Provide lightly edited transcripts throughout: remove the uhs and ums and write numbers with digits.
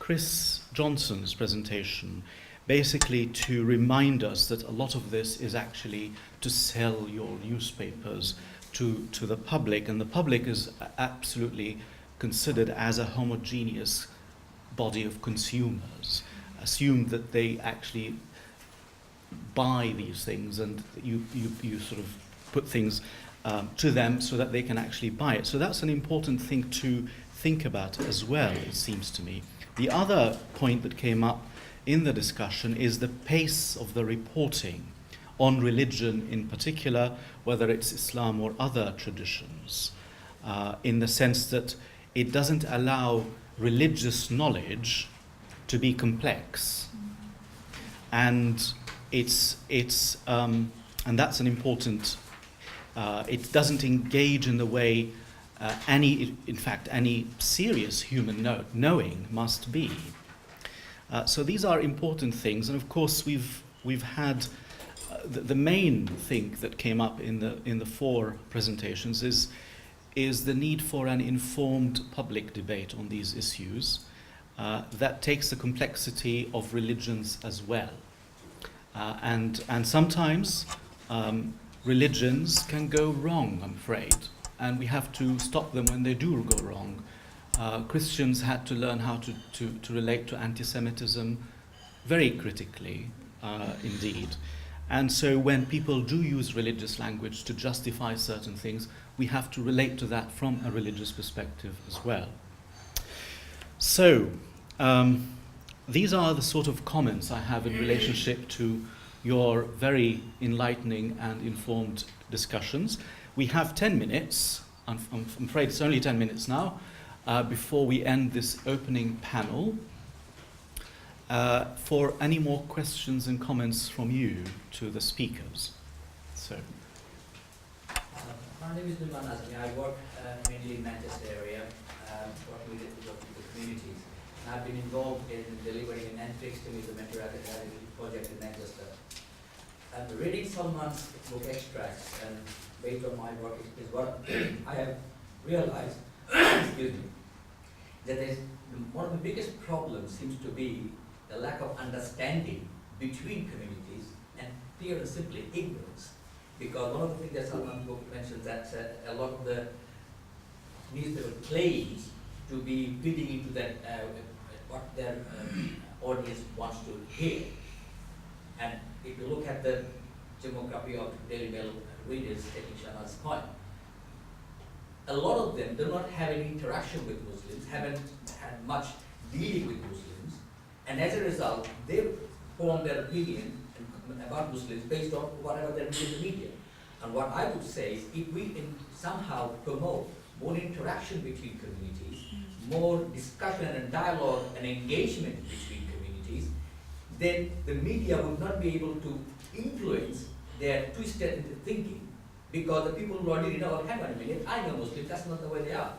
Chris Johnson's presentation, basically to remind us that a lot of this is actually to sell your newspapers to the public, and the public is absolutely considered as a homogeneous body of consumers. Assume that they actually buy these things, and you sort of put things to them so that they can actually buy it. So that's an important thing to think about as well, it seems to me. The other point that came up in the discussion is the pace of the reporting on religion in particular, whether it's Islam or other traditions, in the sense that it doesn't allow religious knowledge to be complex, and and that's an important. It doesn't engage in the way any serious human knowing must be. So these are important things, and of course we've had the main thing that came up in the four presentations is the need for an informed public debate on these issues that takes the complexity of religions as well, and sometimes religions can go wrong, I'm afraid, and we have to stop them when they do go wrong. Christians had to learn how to relate to anti-Semitism very critically, indeed. And so when people do use religious language to justify certain things, we have to relate to that from a religious perspective as well. So these are the sort of comments I have in relationship to your very enlightening and informed discussions. We have 10 minutes, I'm afraid it's only 10 minutes now, before we end this opening panel. For any more questions and comments from you to the speakers. So. My name is Numan Azmi. I work mainly in Manchester area, working with the communities. And I've been involved in delivering an anti-extremism anti-radicalism project in Manchester. And reading someone's book extracts and based on my work is what I have realized, excuse me, that one of the biggest problems seems to be the lack of understanding between communities and pure and simply ignorance. Because one of the things that Salman's book mentions that a lot of the newspaper claims to be fitting into that what their audience wants to hear. And if you look at the demography of Daily Mail readers, taking Shahna's point, a lot of them do not have any interaction with Muslims, haven't had much dealing with Muslims, and as a result, they form their opinion about Muslims based on whatever they read in the media. And what I would say is, if we can somehow promote more interaction between communities, more discussion and dialogue and engagement between communities, then the media would not be able to influence their twisted thinking, because the people who already know, hang on a minute, I know Muslims, that's not the way they are.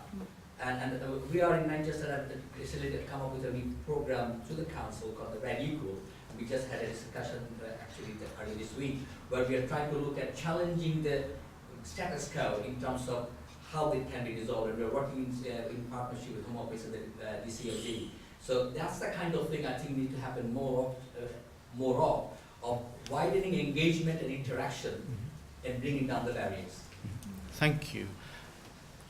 And we are in Manchester and recently come up with a new program to the council called the Radical. And we just had a discussion actually earlier this week, where we are trying to look at challenging the status quo in terms of how it can be resolved. And we're working in partnership with Home Office and the DCLG. So that's the kind of thing I think need to happen more of widening engagement and interaction and bringing down the barriers. Thank you.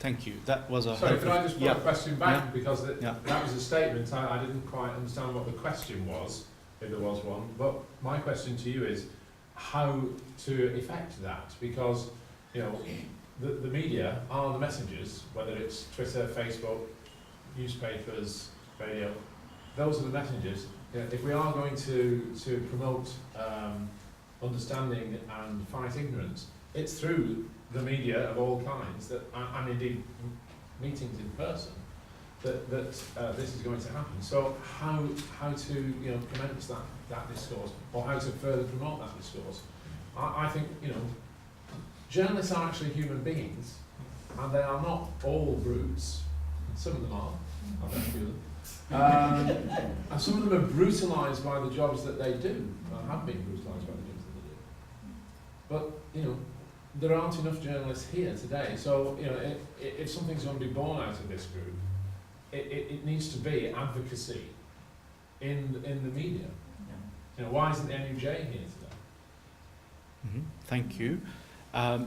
Thank you. That was a... Sorry, can I just put a question back? Yeah. Because that was a statement. I didn't quite understand what the question was, if there was one. But my question to you is how to effect that. Because, you know, the media are the messengers, whether it's Twitter, Facebook, newspapers, radio. Those are the messengers. You know, if we are going to promote understanding and fight ignorance, it's through the media of all kinds that, and indeed meetings in person, that this is going to happen. So how to commence that discourse, or how to further promote that discourse? I think journalists are actually human beings, and they are not all brutes. Some of them are. I don't feel them. And some of them are brutalised by the jobs that they do, or have been brutalised by the jobs that they do. But there aren't enough journalists here today, so if something's going to be born out of this group, it needs to be advocacy in the media. Yeah. You know, why isn't the NUJ here today? Thank you.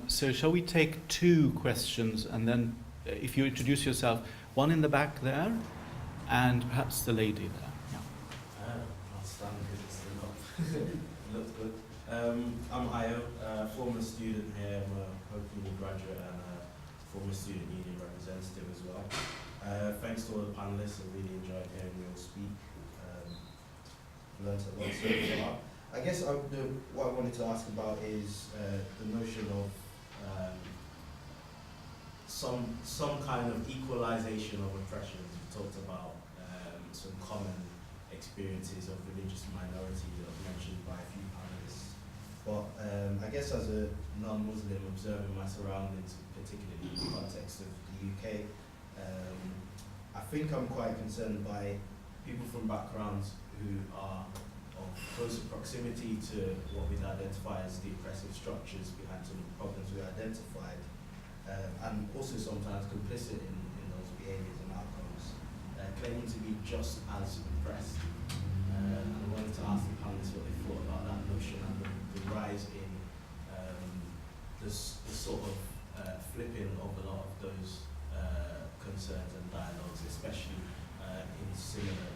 So shall we take 2 questions, and then if you introduce yourself, one in the back there, and perhaps the lady there. Yeah. I'll stand because it's still up. It looks good. I'm Ayo, former student here. I'm a Hope Uni graduate and a former student union representative as well. Thanks to all the panelists. I really enjoyed hearing you all speak. Learned a lot so far. I guess what I wanted to ask about is the notion of some kind of equalization of oppressions. We talked about some common experiences of religious minorities that were mentioned by a few panelists. But I guess as a non-Muslim observing my surroundings, particularly in the context of the UK, I think I'm quite concerned by people from backgrounds who are of closer proximity to what we'd identify as the oppressive structures behind some of the problems we identified, and also sometimes complicit in those behaviours and outcomes, claiming to be just as oppressed. And I wanted to ask the panelists what they thought about that notion and the rise in the sort of flipping of a lot of those concerns and dialogues, especially in similar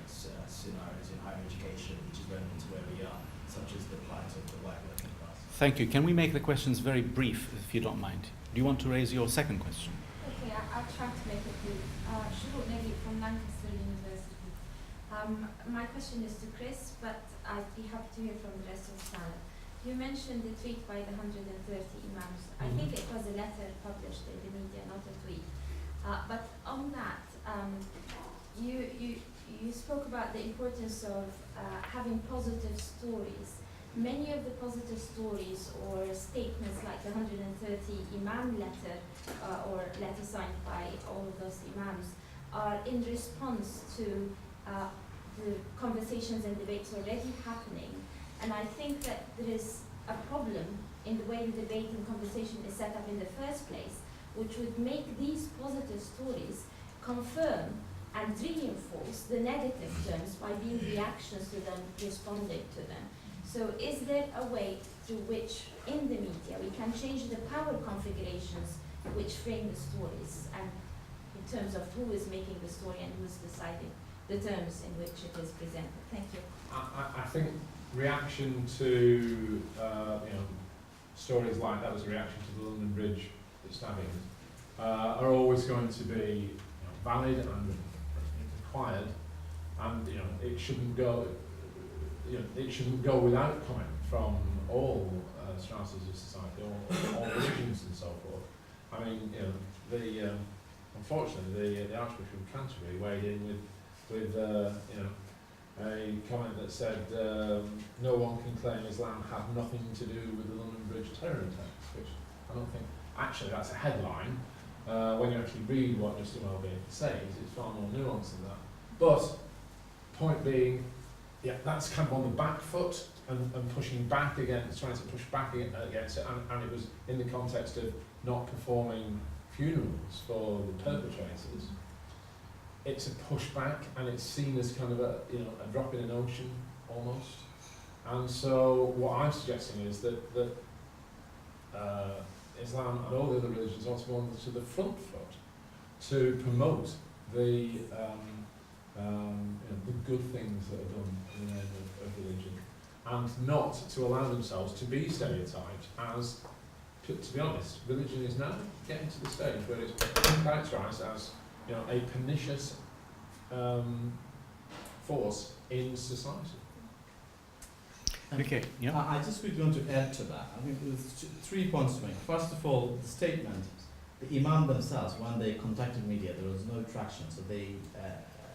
scenarios in higher education, which is relevant to where we are, such as the plight of the white working class. Thank you. Can we make the questions very brief, if you don't mind? Do you want to raise your second question? Okay, I'll try to make it brief. Shubho Negi from Lancaster University. My question is to Chris, but I'd be happy to hear from the rest of the panel. You mentioned the tweet by the 130 imams. I think it was a letter published in the media, not a tweet. But on that, you spoke about the importance of having positive stories. Many of the positive stories or statements like the 130 Imam letter or letter signed by all of those Imams are in response to the conversations and debates already happening. And I think that there is a problem in the way the debate and conversation is set up in the first place, which would make these positive stories confirm and reinforce the negative terms by being reactions to them, responding to them. So is there a way through which in the media we can change the power configurations which frame the stories, and in terms of who is making the story and who is deciding the terms in which it is presented? Thank you. I think reaction to stories like that was a reaction to the London Bridge stabbings are always going to be valid and required, and it shouldn't go. It shouldn't go without comment from all stratas of society, all religions and so forth. I mean, unfortunately, the Archbishop of Canterbury weighed in with a comment that said no one can claim Islam had nothing to do with the London Bridge terror attacks, which I don't think, actually that's a headline. When you actually read what Justin Welby says, it's far more nuanced than that. But, point being, yeah, that's kind of on the back foot and pushing back against, trying to push back against it, and it was in the context of not performing funerals for the perpetrators. It's a pushback, and it's seen as kind of a drop in an ocean almost. And so what I'm suggesting is that Islam and all the other religions ought to go on to the front foot to promote the good things that are done in the name of religion, and not to allow themselves to be stereotyped as, to be honest, religion is now getting to the stage where it's characterised as a pernicious force in society. Okay, yeah. I just quickly want to add to that. I think there's 3 points to make. First of all, the statement, the Imam themselves, when they contacted media, there was no traction, so they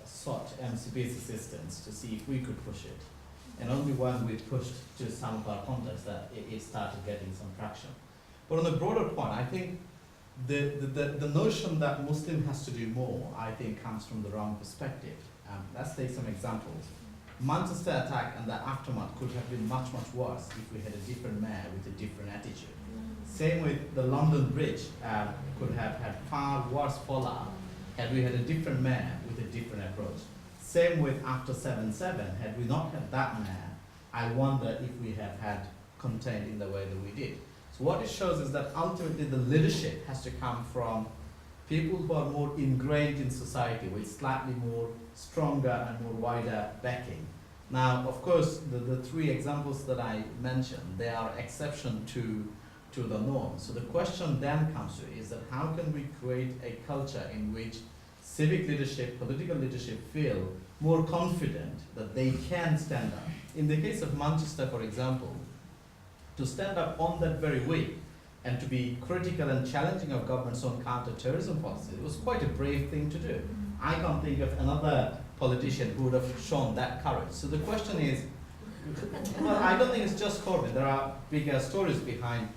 sought MCP's assistance to see if we could push it. And only when we pushed to some of our contacts that it started getting some traction. But on a broader point, I think the notion that Muslim has to do more, I think, comes from the wrong perspective. Let's take some examples. Manchester attack and the aftermath could have been much, much worse if we had a different mayor with a different attitude. Same with the London Bridge, could have had far worse fallout had we had a different mayor with a different approach. Same with after 7/7. Had we not had that man, I wonder if we have had content in the way that we did. So what it shows is that ultimately the leadership has to come from people who are more ingrained in society with slightly more stronger and more wider backing. Now, of course, the three examples that I mentioned, they are exception to the norm. So the question then comes to is that how can we create a culture in which civic leadership, political leadership feel more confident that they can stand up. In the case of Manchester, for example, to stand up on that very week and to be critical and challenging of government's own counter-terrorism policy, it was quite a brave thing to do. I can't think of another politician who would have shown that courage. So the question is, well, I don't think it's just Corbyn. There are bigger stories behind,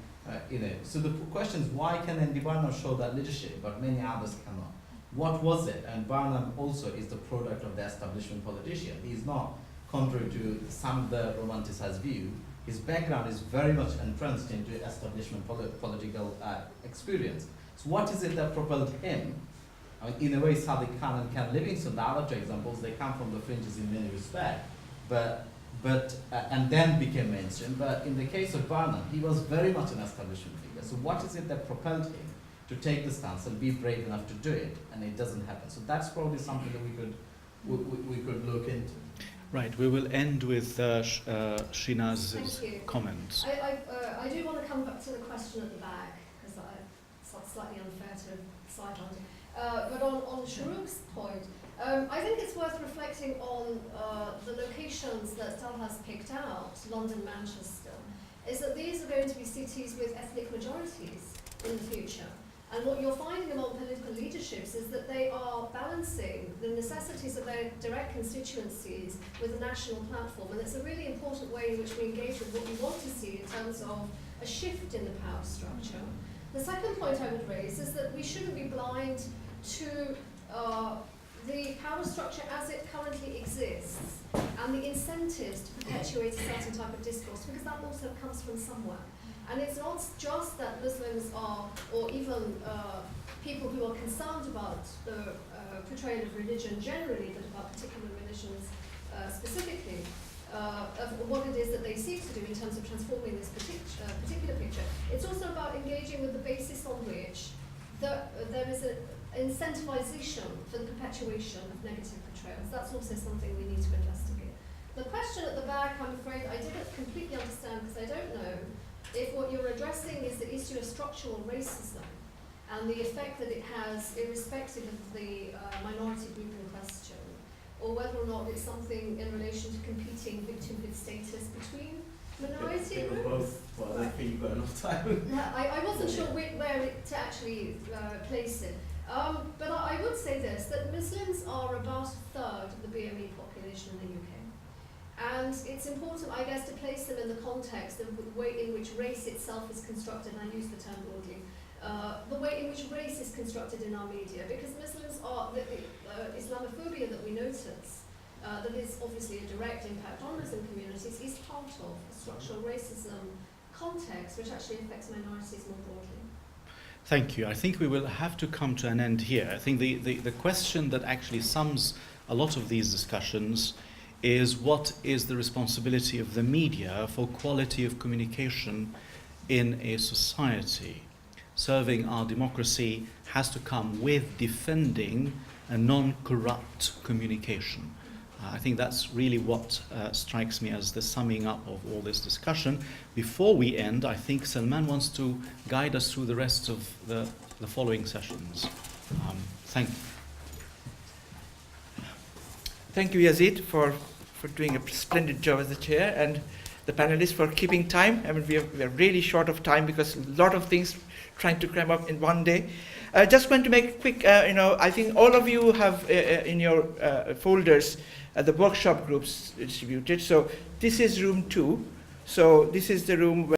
So the question is, why can Andy Barnum show that leadership, but many others cannot? What was it? And Barnum also is the product of the establishment politician. He is not, contrary to some of the romanticized view, his background is very much entrenched into establishment political experience. So what is it that propelled him? I mean, in a way, Sadiq Khan and Ken Livingstone, the other two examples, they come from the fringes in many respects, and then became mainstream. But in the case of Barnum, he was very much an establishment figure. So what is it that propelled him to take the stance and be brave enough to do it, and it doesn't happen? So that's probably something that we could look into. Right, we will end with Shinaz's comments. I do want to come back to the question at the back, because it's slightly unfair to sideline. But on Shahruk's point, I think it's worth reflecting on the locations that Tal has picked out, London, Manchester, is that these are going to be cities with ethnic majorities in the future. And what you're finding among political leaderships is that they are balancing the necessities of their direct constituencies with a national platform. And it's a really important way in which we engage with what we want to see in terms of a shift in the power structure. The second point I would raise is that we shouldn't be blind to the power structure as it currently exists and the incentives to perpetuate a certain type of discourse, because that also comes from somewhere. And it's not just that Muslims are, or even people who are concerned about the portrayal of religion generally, but about particular religions specifically, of what it is that they seek to do in terms of transforming this particular picture. It's also about engaging with the basis on which there is an incentivization for the perpetuation of negative portrayals. That's also something we need to investigate. The question at the back, I'm afraid I didn't completely understand, because I don't know if what you're addressing is the issue of structural racism and the effect that it has irrespective of the minority group in question, or whether or not it's something in relation to competing victimhood status between minority groups. Both. Well, I think you've got enough time. I wasn't sure where to actually place it. But I would say this, that Muslims are about a third of the BME population in the UK. And it's important, I guess, to place them in the context of the way in which race itself is constructed, and I use the term broadly, the way in which race is constructed in our media, because Muslims are, the Islamophobia that we notice, that is obviously a direct impact on Muslim communities, is part of a structural racism context which actually affects minorities more broadly. Thank you. I think we will have to come to an end here. I think the question that actually sums a lot of these discussions is what is the responsibility of the media for quality of communication in a society. Serving our democracy has to come with defending a non-corrupt communication. I think that's really what strikes me as the summing up of all this discussion. Before we end, I think Salman wants to guide us through the rest of the following sessions. Thank you. Thank you, Yazid, for doing a splendid job as the chair, and the panelists for keeping time. I mean, we are really short of time because a lot of things trying to cram up in one day. Just going to make a quick, I think all of you have in your folders the workshop groups distributed. So this is room 2. So this is the room where